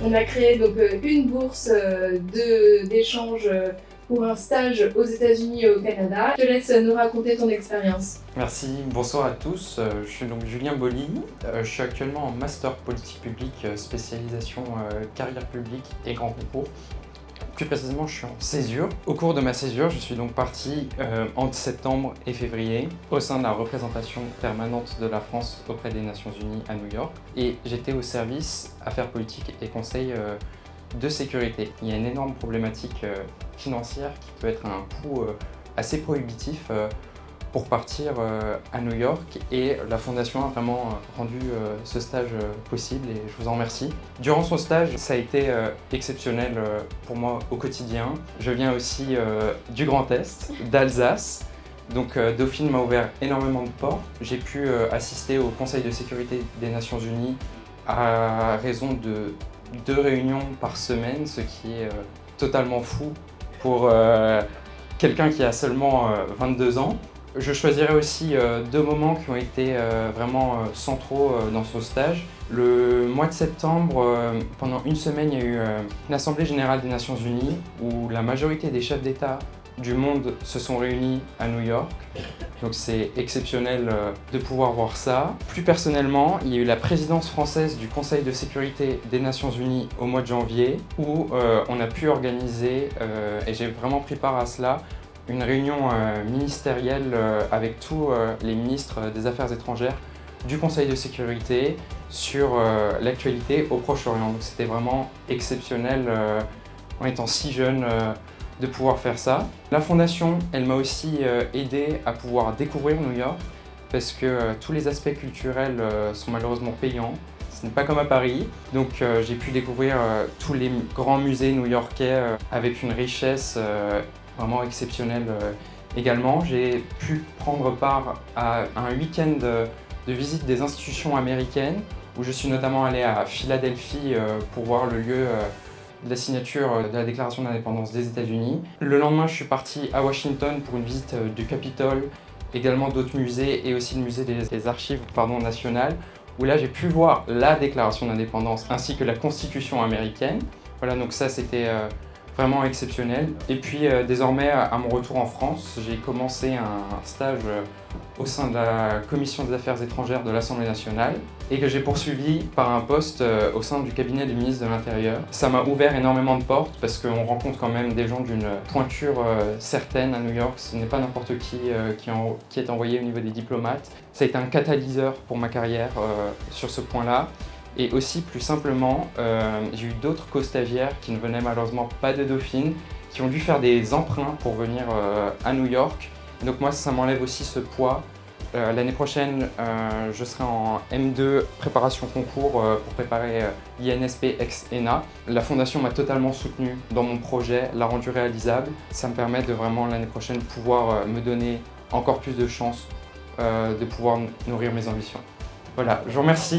On a créé donc une bourse d'échange pour un stage aux États-Unis et au Canada. Je te laisse nous raconter ton expérience. Merci, bonsoir à tous. Je suis donc Julien Bolly. Je suis actuellement en master politique publique, spécialisation carrière publique et grand concours. Plus précisément, je suis en césure. Au cours de ma césure, je suis donc parti entre septembre et février au sein de la représentation permanente de la France auprès des Nations Unies à New York. Et j'étais au service affaires politiques et conseils de sécurité. Il y a une énorme problématique financière qui peut être un coût assez prohibitif pour partir à New York, et la Fondation a vraiment rendu ce stage possible et je vous en remercie. Durant son stage, ça a été exceptionnel pour moi au quotidien. Je viens aussi du Grand Est, d'Alsace, donc Dauphine m'a ouvert énormément de portes. J'ai pu assister au Conseil de sécurité des Nations Unies à raison de 2 réunions par semaine, ce qui est totalement fou pour quelqu'un qui a seulement 22 ans. Je choisirais aussi 2 moments qui ont été vraiment centraux dans ce stage. Le mois de septembre, pendant une semaine, il y a eu une Assemblée générale des Nations Unies où la majorité des chefs d'État du monde se sont réunis à New York. Donc c'est exceptionnel de pouvoir voir ça. Plus personnellement, il y a eu la présidence française du Conseil de sécurité des Nations Unies au mois de janvier où on a pu organiser, et j'ai vraiment pris part à cela, une réunion ministérielle avec tous les ministres des Affaires étrangères du Conseil de sécurité sur l'actualité au Proche-Orient. Donc c'était vraiment exceptionnel en étant si jeune de pouvoir faire ça. La Fondation, elle m'a aussi aidé à pouvoir découvrir New York parce que tous les aspects culturels sont malheureusement payants. Ce n'est pas comme à Paris. Donc j'ai pu découvrir tous les grands musées new-yorkais avec une richesse vraiment exceptionnelle également. J'ai pu prendre part à un week-end de visite des institutions américaines où je suis notamment allé à Philadelphie pour voir le lieu de la signature de la Déclaration d'indépendance des États-Unis. Le lendemain, je suis parti à Washington pour une visite du Capitole, également d'autres musées et aussi le musée des archives nationales, où là j'ai pu voir la Déclaration d'indépendance ainsi que la Constitution américaine. Voilà, donc ça c'était vraiment exceptionnel. Et puis désormais, à mon retour en France, j'ai commencé un stage au sein de la Commission des Affaires étrangères de l'Assemblée nationale et que j'ai poursuivi par un poste au sein du cabinet du ministre de l'Intérieur. Ça m'a ouvert énormément de portes parce qu'on rencontre quand même des gens d'une pointure certaine à New York. Ce n'est pas n'importe qui est envoyé au niveau des diplomates. Ça a été un catalyseur pour ma carrière sur ce point-là. Et aussi, plus simplement, j'ai eu d'autres co-stagiaires qui ne venaient malheureusement pas de Dauphine, qui ont dû faire des emprunts pour venir à New York. Et donc moi, ça m'enlève aussi ce poids. L'année prochaine, je serai en M2 préparation concours pour préparer l'INSP ex-ENA. La Fondation m'a totalement soutenu dans mon projet, l'a rendu réalisable. Ça me permet de vraiment l'année prochaine pouvoir me donner encore plus de chances de pouvoir nourrir mes ambitions. Voilà, je vous remercie.